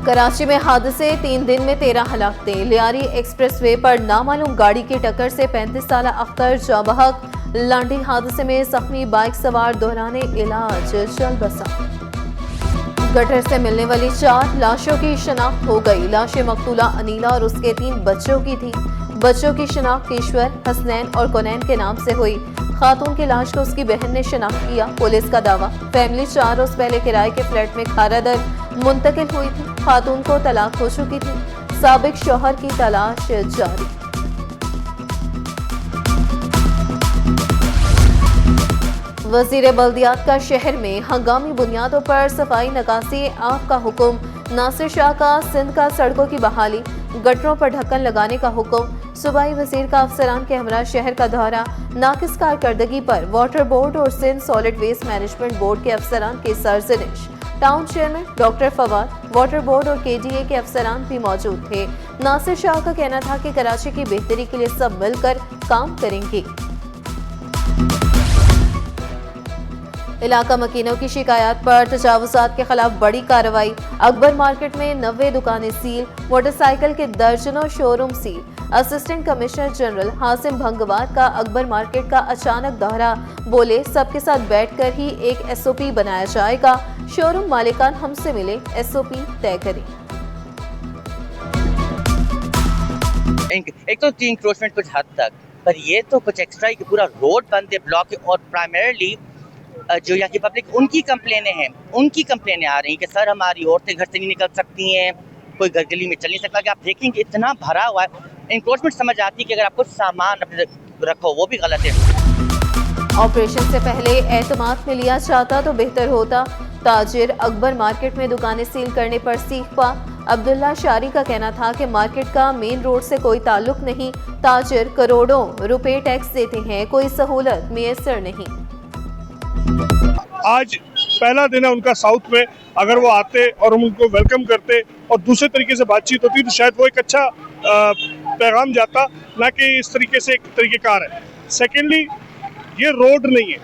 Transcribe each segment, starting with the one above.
کراچی میں حادثے 3 دن میں 13 ہلاکتیں. لیاری ایکسپریس وے پر نامعلوم گاڑی کی ٹکر سے 35 سالہ اختر جاں بحق. لانڈی حادثے میں زخمی بائک سوار دوران علاج چل بسا. گٹر سے ملنے والی 4 لاشوں کی شناخت ہو گئی. لاشیں مقتولہ انیلا اور اس کے 3 بچوں کی تھیں. بچوں کی شناخت ایشور، حسنین اور کونین کے نام سے ہوئی. خاتون کی لاش کو اس کی بہن نے شناخت کیا. پولیس کا دعویٰ، فیملی 4 روز پہلے کرائے کے فلیٹ میں کھارا در منتقل ہوئی تھی. خاتون کو طلاق ہو چکی تھی. سابق شوہر کی تلاش جاری. وزیر بلدیات کا شہر میں ہنگامی بنیادوں پر صفائی نکاسی آب کا حکم. ناصر شاہ کا سندھ کا سڑکوں کی بحالی، گٹروں پر ڈھکن لگانے کا حکم. صوبائی وزیر کا افسران کے ہمراہ شہر کا دورہ. ناقص کارکردگی پر واٹر بورڈ اور Sindh solid waste management board کے افسران کی سرزنش. Town chairman doctor Fawad, water board اور KDA کے افسران بھی موجود تھے. ناصر شاہ کا کہنا تھا کہ کراچی کی بہتری کے لیے سب مل کر کام کریں گے. علاقہ مکینوں کی شکایات پر تجاوزات کے خلاف بڑی کارروائی. اکبر مارکیٹ میں 90 دکانیں سیل، موٹر سائیکل کے درجنوں شو روم سیل. اسسٹنٹ کمشنر جنرل حاسم بھنگوات کا اکبر مارکیٹ کا اچانک دورہ. بولے سب کے ساتھ بیٹھ کر ہی ایک SOP بنایا جائے گا. شو روم مالکان ہم سے ملے، SOP طے کریں. ایک تو تھی انکروچمنٹ کچھ حد تک، پر یہ تو کچھ ایکسٹرا ہی کہ پورا روڈ بند ہے، بلاک ہے. اور پرائمرلی جو یہاں کی پبلک ان کی کمپلینیں آ رہی ہیں کہ سر ہماری عورتیں گھر سے نہیں نکل سکتی ہیں، کوئی گلی میں چل نہیں سکتا. کہ آپ دیکھیں گے اتنا بھرا ہوا ہے. انکروچمنٹ سمجھ آتی ہے کہ اگر آپ کچھ سامان اپنے رکھو وہ بھی غلط ہے. آپریشن سے پہلے اعتماد میں لیا جاتا تو بہتر ہوتا. تاجر اکبر مارکیٹ میں دکانیں سیل کرنے پر سیخ پا. عبداللہ شاری کا کہنا تھا کہ مارکیٹ کا مین روڈ سے کوئی تعلق نہیں. تاجر کروڑوں روپے ٹیکس دیتے ہیں، کوئی سہولت میسر نہیں. آج پہلا دن ہے ان کا ساؤتھ میں. اگر وہ آتے اور ہم ان کو ویلکم کرتے اور دوسرے طریقے سے بات چیت ہوتی تو شاید وہ ایک اچھا پیغام جاتا، نہ کہ اس طریقے سے ایک طریقہ کار ہے. سیکنڈلی یہ روڈ نہیں ہے،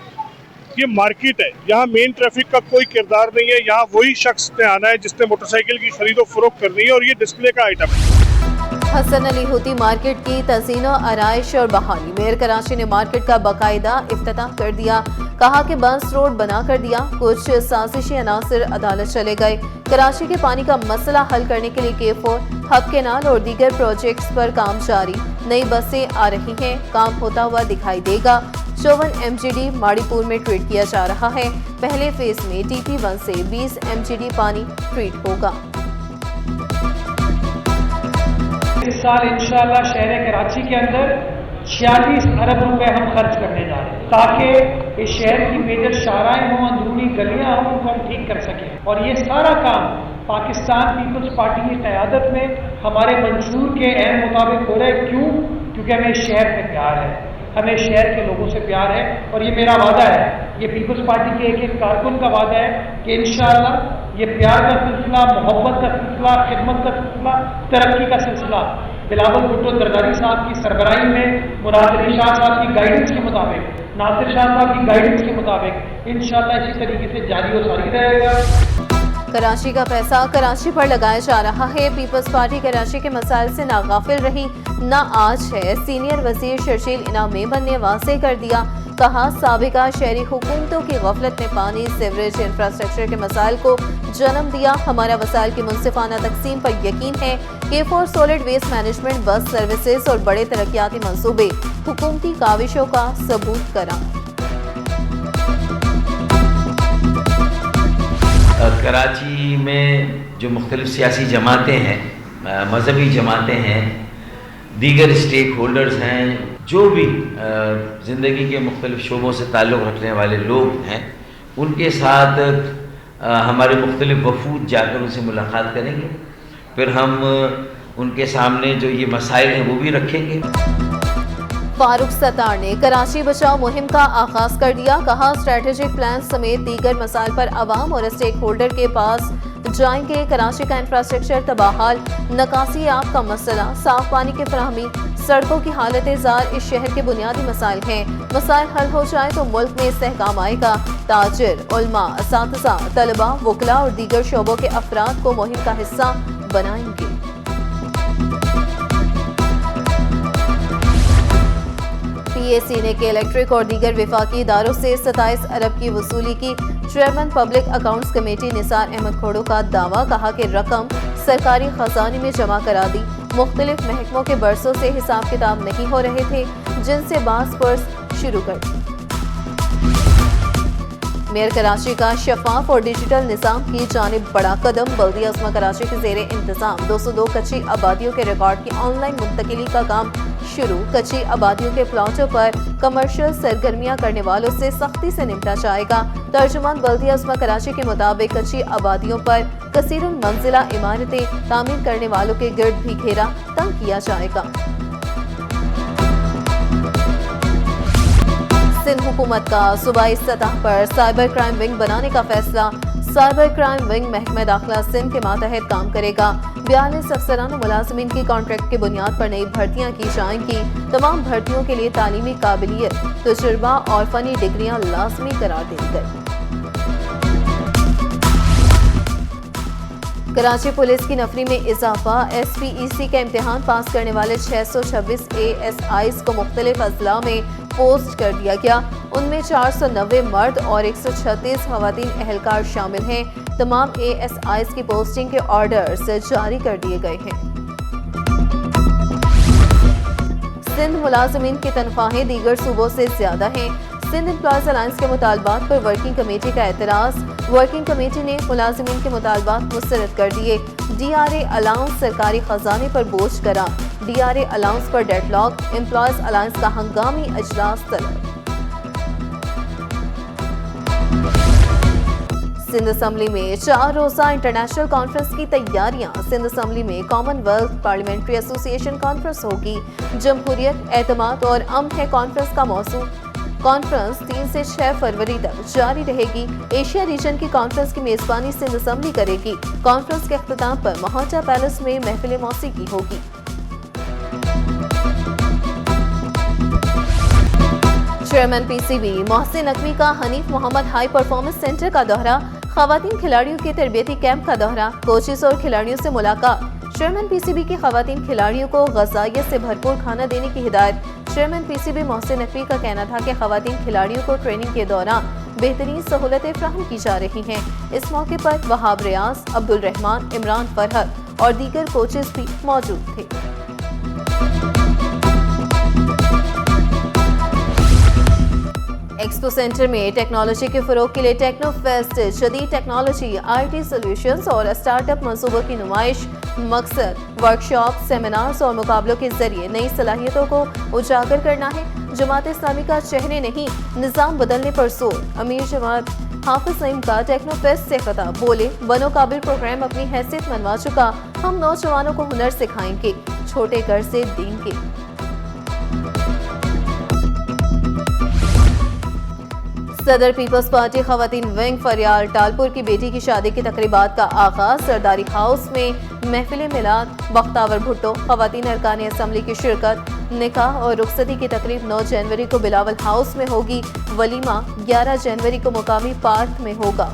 یہ مارکیٹ ہے. یہاں مین ٹریفک کا کوئی کردار نہیں ہے. یہاں وہی شخص نے آنا ہے جس نے موٹر سائیکل کی خرید و فروخت کرنی ہے، اور یہ ڈسپلے کا آئٹم ہے. حسن علی ہوتی مارکیٹ کی تزئین و آرائش اور بحالی. میئر کراچی نے مارکیٹ کا باقاعدہ افتتاح کر دیا. کہا کہ بنس روڈ بنا کر دیا. کچھ سازشی عناصر عدالت چلے گئے. کراچی کے پانی کا مسئلہ حل کرنے کے لیے K4 ہب کینال اور دیگر پروجیکٹس پر کام جاری. نئی بسیں آ رہی ہیں، کام ہوتا ہوا دکھائی دے گا. 54 MGD ماڑی پور میں ٹریٹ کیا جا رہا ہے. پہلے فیز میں TP1 سے 20 MGD پانی ٹریٹ ہوگا. اس سال انشاءاللہ شہر کراچی کے اندر 46 ارب روپے ہم خرچ کرنے جا رہے ہیں تاکہ اس شہر کی میجر شاہراہیں ہوں، اندرونی گلیاں ہوں، ان کو ہم ٹھیک کر سکیں. اور یہ سارا کام پاکستان پیپلز پارٹی کی قیادت میں ہمارے منشور کے عین مطابق ہو رہا ہے. کیوں؟ کیونکہ ہمیں اس شہر سے پیار ہے، ہمیں شہر کے لوگوں سے پیار ہے. اور یہ میرا وعدہ ہے، یہ پیپلز پارٹی کے ایک کارکن کا وعدہ ہے کہ انشاءاللہ یہ پیار کا سلسلہ، محبت کا سلسلہ، خدمت کا سلسلہ، ترقی کا سلسلہ بلاول بھٹو زرداری صاحب کی سربراہی میں، مراد علی شاہ صاحب کی گائیڈنس کے مطابق، ناصر شاہ صاحب کی گائیڈنس کے مطابق انشاءاللہ اسی طریقے سے جاری و ساری رہے گا. کراچی کا پیسہ کراچی پر لگایا جا رہا ہے. پیپلز پارٹی کراچی کے مسائل سے نہ غافل رہی نہ آج ہے. سینئر وزیر شرجیل انعام میمن نے واضح کر دیا. کہا سابقہ شہری حکومتوں کی غفلت نے پانی، سیوریج، انفراسٹرکچر کے مسائل کو جنم دیا. ہمارا وسائل کی منصفانہ تقسیم پر یقین ہے. K4 solid waste management, bus services اور بڑے ترقیاتی منصوبے حکومتی کاوشوں کا ثبوت کرا. کراچی میں جو مختلف سیاسی جماعتیں ہیں، مذہبی جماعتیں ہیں، دیگر اسٹیک ہولڈرز ہیں، جو بھی زندگی کے مختلف شعبوں سے تعلق رکھنے والے لوگ ہیں، ان کے ساتھ ہمارے مختلف وفود جا کر ان سے ملاقات کریں گے. پھر ہم ان کے سامنے جو یہ مسائل ہیں وہ بھی رکھیں گے. فاروق ستار نے کراچی بچاؤ مہم کا آغاز کر دیا. کہا اسٹریٹجک پلان سمیت دیگر مسائل پر عوام اور اسٹیک ہولڈر کے پاس جائیں گے. کراچی کا انفراسٹرکچر تباہ حال، نکاسی آب کا مسئلہ، صاف پانی کی فراہمی، سڑکوں کی حالت زار اس شہر کے بنیادی مسائل ہیں. مسائل حل ہو جائے تو ملک میں استحکام آئے گا. تاجر، علماء، اساتذہ، طلباء، وکلاء اور دیگر شعبوں کے افراد کو مہم کا حصہ بنائیں گے. PAC نے کہ الیکٹرک اور دیگر وفاقی اداروں سے 27 ارب کی وصولی کی. چیئرمین پبلک اکاؤنٹس کمیٹی نثار احمد کھوڑو کا دعویٰ. کہا کہ رقم سرکاری خزانے میں جمع کرا دی. مختلف محکموں کے برسوں سے حساب کتاب نہیں ہو رہے تھے جن سے بعض پرس شروع کر دی. میئر کراچی کا شفاف اور ڈیجیٹل نظام کی جانب بڑا قدم. بلدیہ عظمی کراچی کے زیر انتظام 202 کچی آبادیوں کے ریکارڈ کی آن لائن منتقلی کا کام شروع. کچی آبادیوں کے پلاٹوں پر کمرشل سرگرمیاں کرنے والوں سے سختی سے نمٹا جائے گا. ترجمان بلدیہ عظمی کراچی کے مطابق کچی آبادیوں پر کثیر المنزلہ عمارتیں تعمیر کرنے والوں کے گرد بھی گھیرا تنگ کیا جائے گا. سندھ حکومت کا صوبائی سطح پر سائبر کرائم ونگ بنانے کا فیصلہ. سائبر کرائم ونگ محکمہ داخلہ سندھ کے ماتحت کام کرے گا. 42 افسران و ملازمین کی کانٹریکٹ کی بنیاد پر نئی بھرتیاں کی جائیں گی. تمام بھرتیوں کے لیے تعلیمی قابلیت، تجربہ اور فنی ڈگریاں لازمی قرار دی گئی. کراچی پولیس کی نفری میں اضافہ. SPEC کا امتحان پاس کرنے والے 626 ASIs کو مختلف اضلاع میں پوسٹ کر دیا گیا. ان میں 490 مرد اور 136 خواتین اہلکار شامل ہیں. تمام ASIs کی پوسٹنگ کے آرڈرز جاری کر دیے گئے ہیں. سندھ ملازمین کی تنخواہیں دیگر صوبوں سے زیادہ ہیں. سندھ امپلائیز الائنس کے مطالبات پر ورکنگ کمیٹی کا اعتراض. ورکنگ کمیٹی نے ملازمین کے مطالبات مسترد کر دیے. DRA الاؤنس سرکاری خزانے پر بوجھ کرا. DRA الاؤنس پر ڈیڈ لاک. امپلائیز الائنس کا ہنگامی اجلاس طلب. سندھ اسمبلی میں 4 روزہ انٹرنیشنل کانفرنس کی تیاریاں. سندھ اسمبلی میں کامن ویلتھ پارلیمنٹری ایسوسی ایشن کانفرنس ہوگی. جمہوریت، اعتماد اور امن ہے کانفرنس کا موضوع. کانفرنس 3 سے 6 فروری تک جاری رہے گی. ایشیا ریجن کی کانفرنس کی میزبانی سندھ اسمبلی کرے گی. کانفرنس کے اختتام پر مہاجا پیلس میں محفل موسیقی ہوگی. چیئرمین PCB محسن نقوی کا حنیف محمد ہائی پرفارمنس سینٹر کا دورہ. خواتین کھلاڑیوں کے تربیتی کیمپ کا دورہ. کوچز اور کھلاڑیوں سے ملاقات. چیئرمین PCB کی خواتین کھلاڑیوں کو غذائیت سے بھرپور کھانا دینے کی ہدایت. چیئرمین PCB محسن نقوی کا کہنا تھا کہ خواتین کھلاڑیوں کو ٹریننگ کے دوران بہترین سہولتیں فراہم کی جا رہی ہیں. اس موقع پر وہاب ریاض، عبدالرحمان، عمران فرحت اور دیگر کوچز بھی موجود تھے. ایکسپو سینٹر میں ٹیکنالوجی کے فروغ کے لیے ٹیکنو فیسٹ، جدید ٹیکنالوجی، IT سولوشنز اور اسٹارٹ اپ منصوبوں کی نمائش. مقصد ورکشاپ، سیمینارز اور مقابلوں کے ذریعے نئی صلاحیتوں کو اجاگر کرنا ہے. جماعت اسلامی کا چہرے نہیں نظام بدلنے پر زور. امیر جماعت حافظ نعیم کا ٹیکنو فیسٹ سے خطاب. بولے بنو قابل پروگرام اپنی حیثیت منوا چکا. ہم نوجوانوں کو ہنر سکھائیں گے، چھوٹے قرضے دیں گے. صدر پیپلز پارٹی خواتین ونگ فریال ٹالپور کی بیٹی کی شادی کی تقریبات کا آغاز. سرداری ہاؤس میں محفل میلاد. بختاور بھٹو خواتین ارکان اسمبلی کی شرکت. نکاح اور رخصتی کی تقریب 9 جنوری کو بلاول ہاؤس میں ہوگی. ولیمہ 11 جنوری کو مقامی پارک میں ہوگا.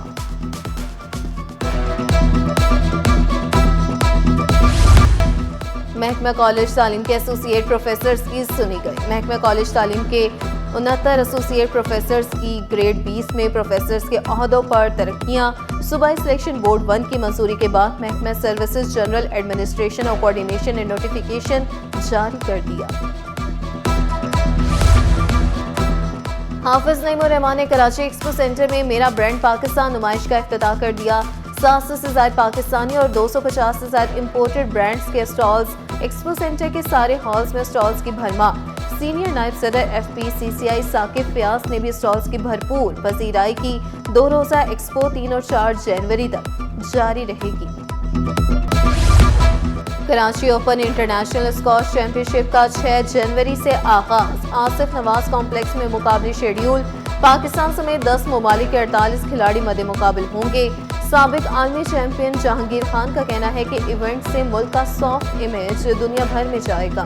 محکمہ کالج تعلیم کے ایسوسیٹ پروفیسرز کی سنی گئی. محکمہ کالج تعلیم کے 69 ایسوسیٹ پروفیسرز کی گریڈ 20 میں پروفیسرز کے عہدوں پر ترقیاں. صوبائی سلیکشن بورڈ 1 کی منظوری کے بعد محکمہ سروسز جنرل ایڈمنسٹریشن اور کوارڈینیشن نے نوٹیفیکیشن جاری کر دیا. حافظ نعیم الرحمان نے کراچی ایکسپو سینٹر میں میرا برانڈ پاکستان نمائش کا افتتاح کر دیا. 700 سے زائد پاکستانی اور 250 سے زائد امپورٹڈ برانڈز کے اسٹالز. ایکسپو سینٹر کے سارے ہالز میں اسٹالز کی بھرمار. سینئر نائب صدر FPCCI ثاقب فیاض نے بھی اسٹالز کی بھرپور پذیرائی کی. 2 روزہ ایکسپو 3 اور 4 جنوری تک جاری رہے گی. Karachi open international squash championship کا 6 جنوری سے آغاز. آصف نواز کمپلیکس میں مقابلے شیڈیول. پاکستان سمیت 10 ممالک کے 48 کھلاڑی مد مقابل ہوں گے. سابق عالمی چیمپئن جہانگیر خان کا کہنا ہے کہ ایونٹ سے ملک کا سافٹ امیج دنیا بھر میں جائے گا.